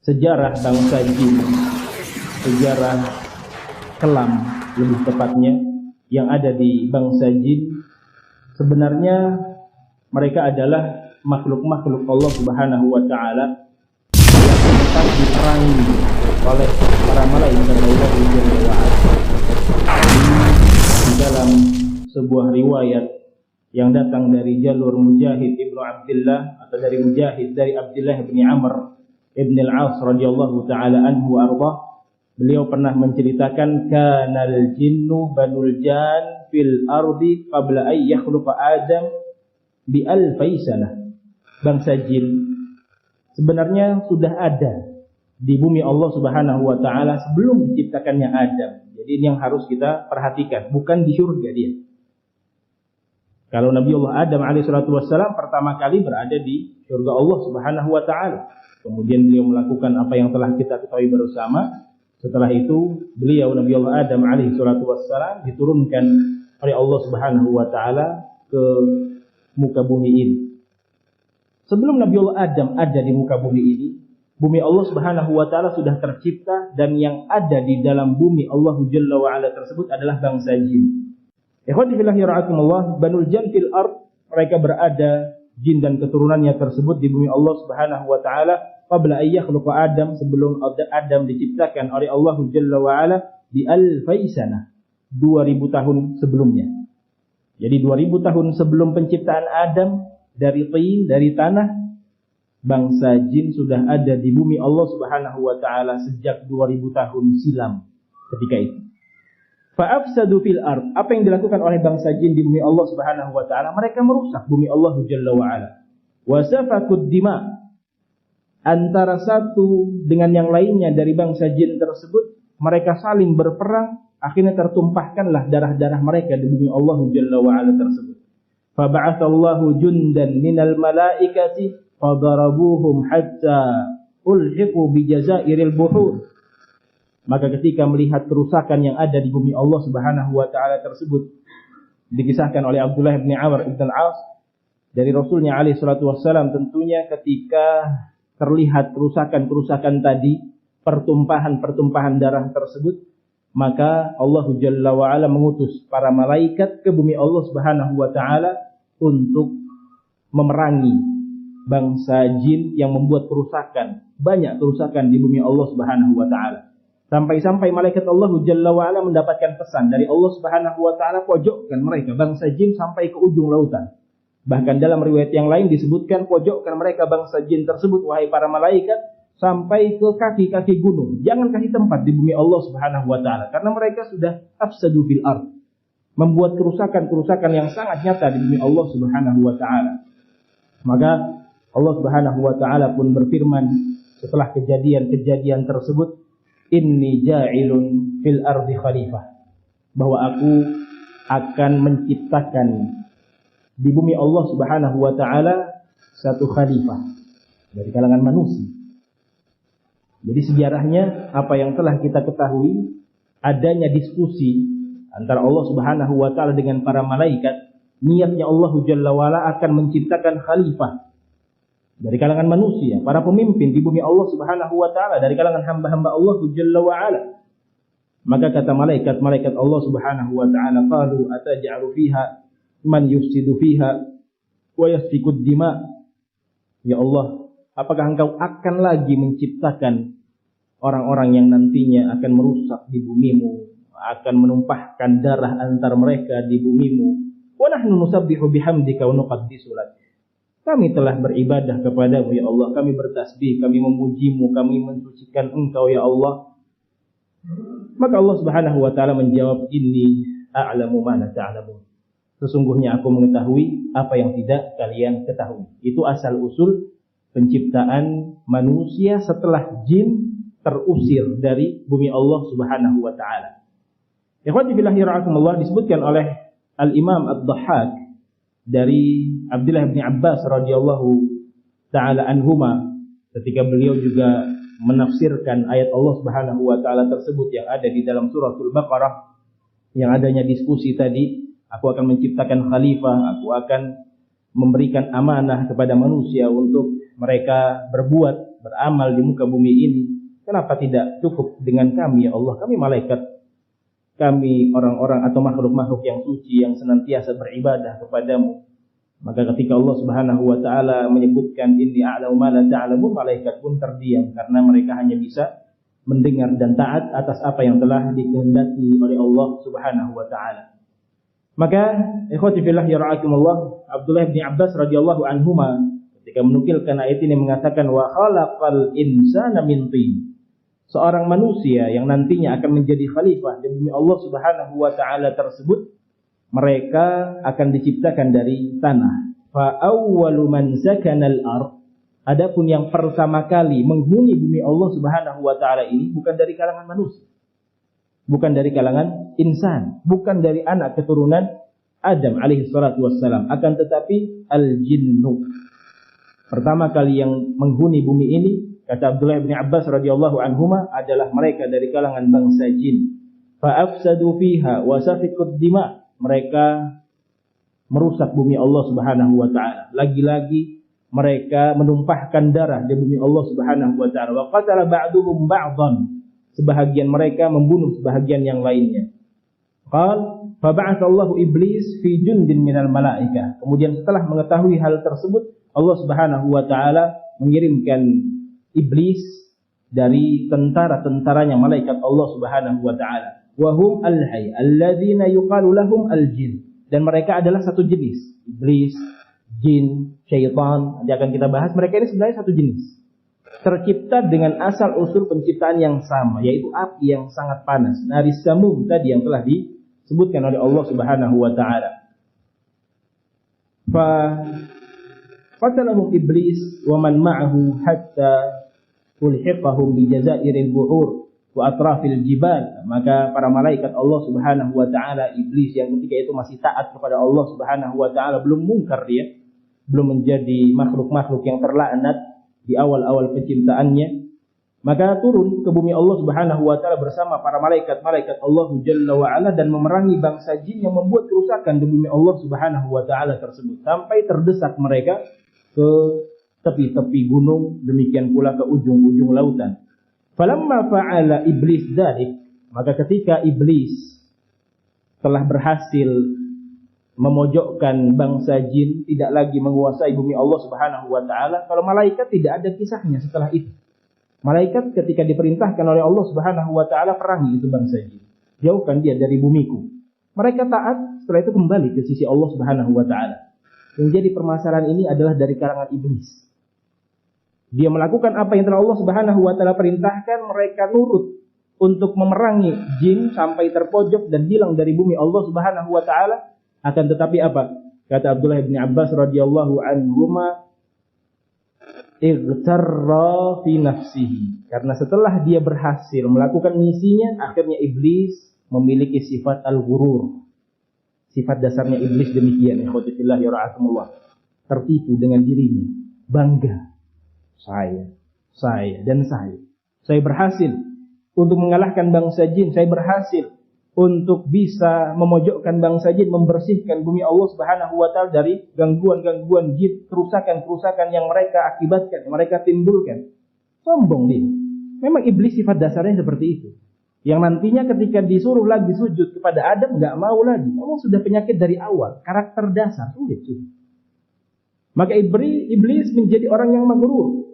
sejarah bangsa jin, sejarah kelam lebih tepatnya yang ada di bangsa jin, sebenarnya mereka adalah makhluk-makhluk Allah Subhanahu wa taala yang sempat diperangi oleh para malaikat Allah Subhanahu wa taala. Di dalam sebuah riwayat yang datang dari jalur Mujahid ibnu Abdullah atau dari Mujahid dari Abdullah bin Amr ibn al-As radhiyallahu taala anhu arba, beliau pernah menceritakan kanal jinnu banul jan fil ardi qabla ay yakhluqa Adam bi alfi sanah. Bangsa jin sebenarnya sudah ada di bumi Allah Subhanahu wa taala sebelum diciptakannya Adam. Jadi ini yang harus kita perhatikan, bukan di surga dia. Kalau Nabi Allah Adam alaihissalatu wassalam pertama kali berada di surga Allah Subhanahu wa taala. Kemudian beliau melakukan apa yang telah kita ketahui bersama. Setelah itu beliau Nabi Allah Adam alaihissalatu wassalam diturunkan oleh Allah Subhanahu wa taala ke muka bumi ini. Sebelum Nabi Allah Adam ada di muka bumi ini, bumi Allah Subhanahu wa taala sudah tercipta, dan yang ada di dalam bumi Allah Jalla wa ala tersebut adalah bangsa jin. Ikhwati fillah yara'akumullah, banul jan fil ard, mereka berada jin dan keturunannya tersebut di bumi Allah Subhanahu wa taala qabla ay yakhluqa Adam, sebelum Adam diciptakan oleh Allah Jalla wa ala bi alfi sanah, 2000 tahun sebelumnya. Jadi 2000 tahun sebelum penciptaan Adam, dari tin, dari tanah, bangsa jin sudah ada di bumi Allah Subhanahu wa taala sejak 2000 tahun silam ketika itu. Fa'afsadu fil ard, apa yang dilakukan oleh bangsa jin di bumi Allah Subhanahu wa taala? Mereka merusak bumi Allah Jalla wa ala. Wa safakud dima, antara satu dengan yang lainnya dari bangsa jin tersebut, mereka saling berperang, akhirnya tertumpahkanlah darah-darah mereka di bumi Allah Jalla wa ala tersebut. Fa ba'atsallahu jundan minal malaikati fadarabuhum hatta ulhiqu bi jazairil buhur. Maka ketika melihat kerusakan yang ada di bumi Allah Subhanahu wa taala tersebut, dikisahkan oleh Abdullah bin Amr ibn al-As dari Rasulnya alaihi salatu wassalam, tentunya ketika terlihat kerusakan-kerusakan tadi, pertumpahan-pertumpahan darah tersebut, maka Allah Jalla wa ala mengutus para malaikat ke bumi Allah Subhanahu wa taala untuk memerangi bangsa jin yang membuat kerusakan, banyak kerusakan di bumi Allah Subhanahu wa taala. Sampai-sampai malaikat Allah Jalla wa ala mendapatkan pesan dari Allah Subhanahu wa taala, pojokkan mereka bangsa jin sampai ke ujung lautan. Bahkan dalam riwayat yang lain disebutkan, pojokkan mereka bangsa jin tersebut wahai para malaikat sampai ke kaki-kaki gunung. Jangan kasih tempat di bumi Allah Subhanahu wa taala karena mereka sudah afsadu fil ard, membuat kerusakan-kerusakan yang sangat nyata di bumi Allah Subhanahu wa taala. Maka Allah Subhanahu wa taala pun berfirman setelah kejadian-kejadian tersebut, inni ja'ilun fil ardi khalifah, bahwa aku akan menciptakan di bumi Allah Subhanahu wa taala satu khalifah dari kalangan manusia. Jadi sejarahnya apa yang telah kita ketahui, adanya diskusi antara Allah Subhanahu wa taala dengan para malaikat, niatnya Allah Jalla wa ala akan menciptakan khalifah dari kalangan manusia, para pemimpin di bumi Allah Subhanahu wa taala dari kalangan hamba-hamba Allah Jalla wa ala. Maka kata malaikat Allah Subhanahu wa taala, qalu ataj'alu fiha man yufsidu fiha wa yasfikud dima. Ya Allah, apakah engkau akan lagi menciptakan orang-orang yang nantinya akan merusak di bumimu, akan menumpahkan darah antar mereka di bumimu? Wa nahnu nusabbihu bihamdika wa nuqaddisu lak. Kami telah beribadah kepadamu ya Allah, kami bertasbih, kami memujimu, kami mensucikan engkau ya Allah. Maka Allah Subhanahu wa taala menjawab, inni a'lamu ma la ta'lamun. Sesungguhnya aku mengetahui apa yang tidak kalian ketahui. Itu asal usul penciptaan manusia setelah jin terusir dari bumi Allah Subhanahu wa taala. Ikhwati billahi ra'akumullah, disebutkan oleh Al-Imam Ad-Dhahhak dari Abdullah bin Abbas radhiyallahu taala anhuma, ketika beliau juga menafsirkan ayat Allah Subhanahu wa taala tersebut yang ada di dalam suratul Baqarah, yang adanya diskusi tadi, aku akan menciptakan khalifah, aku akan memberikan amanah kepada manusia untuk mereka berbuat beramal di muka bumi ini. Kenapa tidak cukup dengan kami ya Allah? Kami malaikat, kami orang-orang atau makhluk-makhluk yang suci yang senantiasa beribadah kepadamu. Maka ketika Allah Subhanahu wa taala menyebutkan inni a'lamu ma la ta'lamun, malaikat pun terdiam karena mereka hanya bisa mendengar dan taat atas apa yang telah dikehendaki oleh Allah Subhanahu wa taala. Maka ikhwati fillah yara'akumullah, Abdullah bin Abbas radhiyallahu anhuma ketika menukilkan ayat ini mengatakan wa khalaqal insana min tin. Seorang manusia yang nantinya akan menjadi khalifah di bumi Allah Subhanahu wa taala tersebut, mereka akan diciptakan dari tanah. Fa awwalu man sakanal ard, adapun yang pertama kali menghuni bumi Allah Subhanahu wa taala ini bukan dari kalangan manusia, bukan dari kalangan insan, bukan dari anak keturunan Adam alaihi salatu wassalam, akan tetapi al-jinnu. Pertama kali yang menghuni bumi ini, kata Abdullah bin Abbas radhiyallahu anhuma, adalah mereka dari kalangan bangsa jin. Fa afsadu fiha wa safikud dima, mereka merusak bumi Allah Subhanahu wa taala. Lagi-lagi mereka menumpahkan darah di bumi Allah Subhanahu wa taala. Wa qatala ba'duhum ba'dhan, sebahagian mereka membunuh sebahagian yang lainnya. Qal fa ba'atsallahu iblis fi jundin minal malaikah. Kemudian setelah mengetahui hal tersebut, Allah Subhanahu wa taala mengirimkan iblis dari tentara-tentaranya malaikat Allah Subhanahu wa taala. Wa hum al-hayy alladzina yuqalu lahum al-jin, dan mereka adalah satu jenis. Iblis, jin, syaitan, nanti akan kita bahas, mereka ini sebenarnya satu jenis. Tercipta dengan asal usul penciptaan yang sama, yaitu api yang sangat panas. Naris samum tadi yang telah disebutkan oleh Allah Subhanahu wa taala. Fa qatalahum iblis wa man ma'ahu hatta ulhiqahum bi jazairil buhur wa atrafil jibal. Maka para malaikat Allah Subhanahu wa taala, iblis yang ketika itu masih taat kepada Allah Subhanahu wa taala, belum mungkar dia, belum menjadi makhluk-makhluk yang terlaknat di awal-awal penciptaannya, maka turun ke bumi Allah Subhanahu wa taala bersama para malaikat-malaikat Allah Jalla wa ala dan memerangi bangsa jin yang membuat kerusakan di bumi Allah Subhanahu wa taala tersebut, sampai terdesak mereka ke tepi-tepi gunung, demikian pula ke ujung-ujung lautan. Falamma fa'ala iblis dzalik, maka ketika iblis telah berhasil memojokkan bangsa jin, tidak lagi menguasai bumi Allah Subhanahu wa taala. Kalau malaikat tidak ada kisahnya setelah itu. Malaikat ketika diperintahkan oleh Allah Subhanahu wa taala, perangi itu bangsa jin, jauhkan dia dari bumiku. Mereka taat, setelah itu kembali ke sisi Allah Subhanahu wa taala. Yang jadi permasalahan ini adalah dari kalangan iblis. Dia melakukan apa yang telah Allah Subhanahu wa taala perintahkan, mereka nurut untuk memerangi jin sampai terpojok dan hilang dari bumi Allah Subhanahu wa taala. Akan tetapi apa? Kata Abdullah bin Abbas radhiyallahu anhuma, igtarra fi nafsihi. Karena setelah dia berhasil melakukan misinya, akhirnya iblis memiliki sifat al-ghurur. Sifat dasarnya iblis demikian, ikhwati fillah yara'akumullah. Tertipu dengan dirinya, bangga. Saya berhasil untuk mengalahkan bangsa jin, saya berhasil untuk bisa memojokkan bangsa jin, membersihkan bumi Allah Subhanahu wa taala dari gangguan-gangguan jin, kerusakan-kerusakan yang mereka akibatkan, yang mereka timbulkan. Sombong dia. Memang iblis sifat dasarnya seperti itu. Yang nantinya ketika disuruh lagi sujud kepada Adam, nggak mau lagi. Memang sudah penyakit dari awal, karakter dasar sulit. Maka iblis menjadi orang yang maghrur,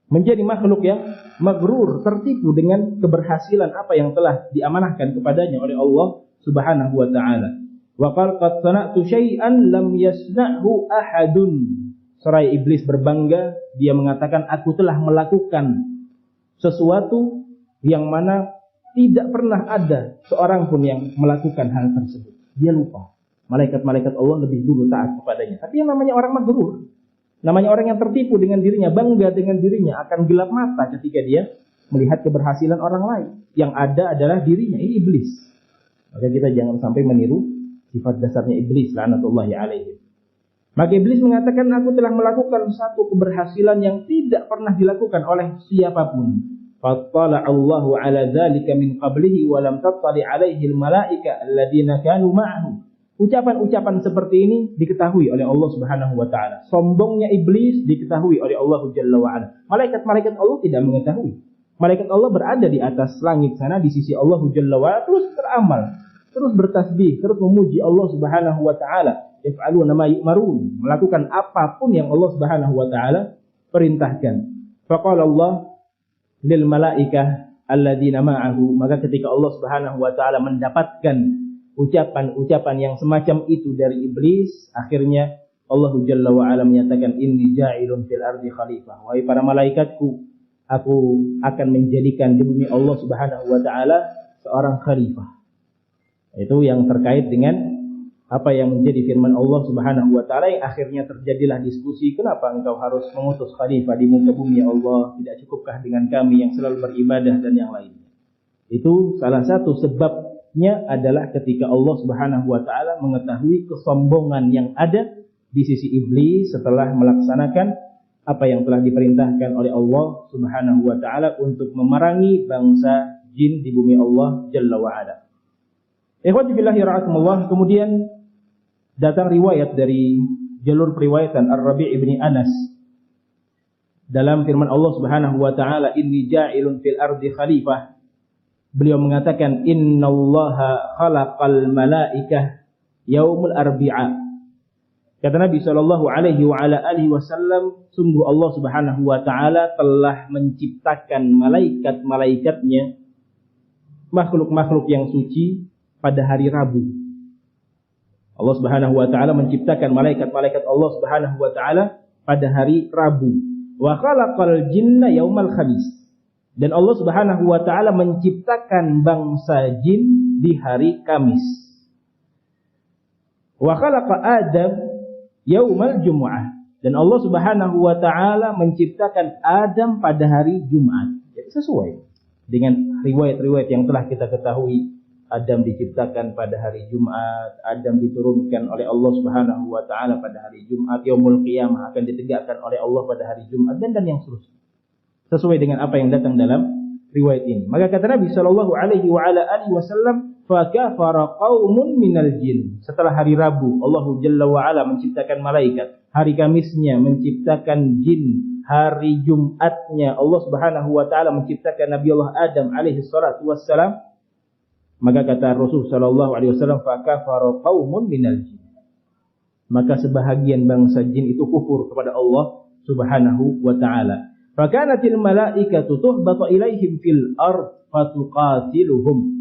menjadi makhluk yang maghrur, tertipu dengan keberhasilan apa yang telah diamanahkan kepadanya oleh Allah Subhanahu wa taala. Wa qad sana'tu syai'an lam yasna'hu ahadun. Seraya iblis berbangga, dia mengatakan, aku telah melakukan sesuatu yang mana tidak pernah ada seorang pun yang melakukan hal tersebut. Dia lupa. Malaikat-malaikat Allah lebih dulu taat kepadanya. Tapi yang namanya orang maghrur, namanya orang yang tertipu dengan dirinya, bangga dengan dirinya, akan gelap mata ketika dia melihat keberhasilan orang lain. Yang ada adalah dirinya. Ini iblis. Maka kita jangan sampai meniru sifat dasarnya iblis, laknatullahi alaihi. Maka iblis mengatakan, aku telah melakukan satu keberhasilan yang tidak pernah dilakukan oleh siapapun. Fattala Allahu ala dzalika min qablihi wa lam tattali alaihi al-malaika alladziina kanu ma'ahu. Ucapan-ucapan seperti ini diketahui oleh Allah Subhanahu wa taala. Sombongnya iblis diketahui oleh Allah Jalla wa ala. Malaikat-malaikat Allah tidak mengetahui. Malaikat Allah berada di atas langit sana di sisi Allah Jalla wa ala, terus beramal, terus bertasbih, terus memuji Allah Subhanahu wa taala. Yaf'aluna ma yu'marun, melakukan apapun yang Allah Subhanahu wa taala perintahkan. Faqala Allah lil malaikah alladzina ma'ahu, maka ketika Allah Subhanahu wa taala mendapatkan ucapan-ucapan yang semacam itu dari iblis, akhirnya Allah Jalla wa ala menyatakan inni ja'ilun fil ardi khalifah. Wahai para malaikatku, aku akan menjadikan di bumi Allah Subhanahu wa taala seorang khalifah. Itu yang terkait dengan apa yang menjadi firman Allah Subhanahu wa taala, yang akhirnya terjadilah diskusi, kenapa engkau harus mengutus khalifah di muka bumi ya Allah? Tidak cukupkah dengan kami yang selalu beribadah dan yang lainnya? Itu salah satu sebabnya adalah ketika Allah Subhanahu wa taala mengetahui kesombongan yang ada di sisi iblis setelah melaksanakan apa yang telah diperintahkan oleh Allah Subhanahu wa taala untuk memerangi bangsa jin di bumi Allah Jalla wa ala. Ikhwati billahi ra'akumullah, kemudian datang riwayat dari jalur periwayatan Ar-Rabi' ibni Anas dalam firman Allah Subhanahu wa taala, inni ja'ilun fil ardi khalifah. Beliau mengatakan innallaha khalaqal malaikah yaumul arbi'a. Kata Nabi sallallahu alaihi wa ala alihi wasallam, sungguh Allah Subhanahu wa taala telah menciptakan malaikat-malaikatnya, makhluk-makhluk yang suci, pada hari Rabu. Allah Subhanahu wa taala menciptakan malaikat-malaikat Allah Subhanahu wa taala pada hari Rabu. Wa khalaqal jinna yaumal khamis. Dan Allah Subhanahu wa taala menciptakan bangsa jin di hari Kamis. Wa khalaqa Adam yaumal jumu'ah. Dan Allah Subhanahu wa taala menciptakan Adam pada hari Jumat. Jadi sesuai dengan riwayat-riwayat yang telah kita ketahui. Adam diciptakan pada hari Jumat, Adam diturunkan oleh Allah Subhanahu wa taala pada hari Jumat, yaumul qiyamah akan ditegakkan oleh Allah pada hari Jumat, dan yang seterusnya. Sesuai dengan apa yang datang dalam riwayat ini. Maka kata Nabi sallallahu alaihi wa ala alihi wasallam, fa kafara qaumun minal jin. Setelah hari Rabu Allah Jalla wa ala menciptakan malaikat, hari Kamisnya menciptakan jin, hari Jumatnya Allah Subhanahu wa taala menciptakan Nabi Allah Adam alaihi salatu wassalam. Maka kata Rasul sallallahu alaihi wasallam, fa kafara qaumun minal jin. Maka sebahagian bangsa jin itu kufur kepada Allah Subhanahu wa taala. Fa kanatil malaikatu tuhbatu ilaihim fil ard fatuqatiluhum.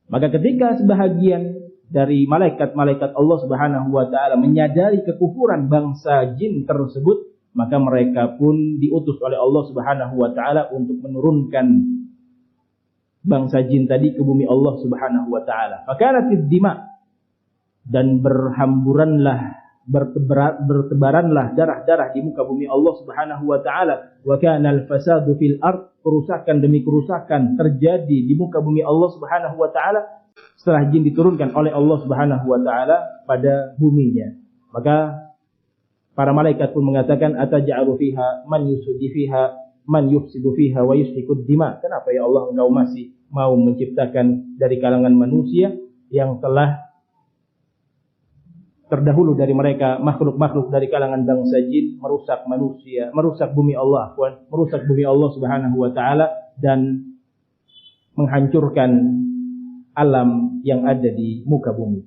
Maka ketika sebahagian dari malaikat-malaikat Allah Subhanahu wa taala menyadari kekufuran bangsa jin tersebut, maka mereka pun diutus oleh Allah Subhanahu wa taala untuk menurunkan bangsa jin tadi ke bumi Allah Subhanahu wa taala. Fakanatid dima, dan berhamburanlah, bertebaranlah darah-darah di muka bumi Allah Subhanahu wa taala. Wa kana al-fasadu fil ard, kerusakan demi kerusakan terjadi di muka bumi Allah Subhanahu wa taala setelah jin diturunkan oleh Allah Subhanahu wa taala pada buminya. Maka para malaikat pun mengatakan, ataj'alu fiha man yusdi fiha man yufsidu fiha wa yusfikud dima. Kenapa ya Allah engkau masih mau menciptakan dari kalangan manusia yang telah terdahulu dari mereka makhluk-makhluk dari kalangan bangsa jin merusak manusia, merusak bumi Allah, merusak bumi Allah Subhanahu wa taala dan menghancurkan alam yang ada di muka bumi.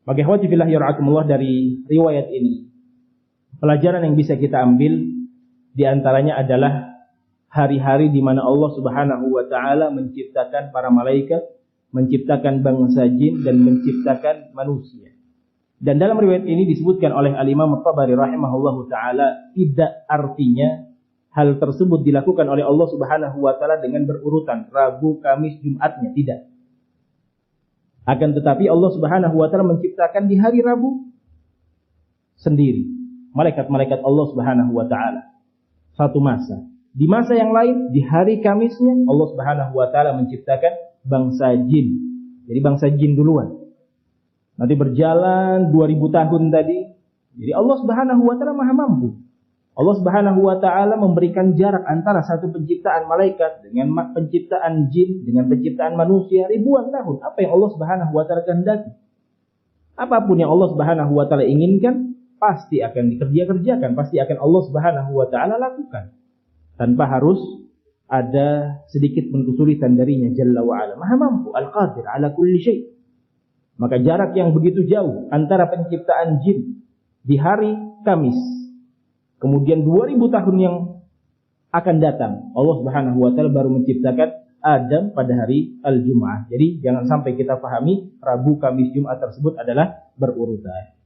Maka ikhwati fillah yarhamukumullah, dari riwayat ini pelajaran yang bisa kita ambil di antaranya adalah hari-hari di mana Allah Subhanahu wa taala menciptakan para malaikat, menciptakan bangsa jin dan menciptakan manusia. Dan dalam riwayat ini disebutkan oleh Al-Imam At-Tabari rahimahullahu taala, tidak artinya hal tersebut dilakukan oleh Allah Subhanahu wa taala dengan berurutan Rabu, Kamis, Jumatnya, tidak. Akan tetapi Allah Subhanahu wa taala menciptakan di hari Rabu sendiri malaikat-malaikat Allah Subhanahu wa taala satu masa. Di masa yang lain, di hari Kamisnya, Allah Subhanahu wa taala menciptakan bangsa jin. Jadi bangsa jin duluan. Nanti berjalan 2000 tahun tadi. Jadi Allah Subhanahu wa taala Maha mampu. Allah Subhanahu wa taala memberikan jarak antara satu penciptaan malaikat dengan penciptaan jin, dengan penciptaan manusia ribuan tahun. Apa yang Allah Subhanahu wa taala kehendaki? Apapun yang Allah Subhanahu wa taala inginkan pasti akan dikerjakan, pasti akan Allah Subhanahu wa taala lakukan. Tanpa harus ada sedikit pun kesulitan darinya Jalla wa ala. Maha mampu, Al-Qadir ala kulli syai'. Maka jarak yang begitu jauh antara penciptaan jin di hari Kamis, kemudian 2000 tahun yang akan datang, Allah Subhanahu wa taala baru menciptakan Adam pada hari Al-Jum'ah. Jadi jangan sampai kita pahami Rabu, Kamis, Jumat tersebut adalah berurutan.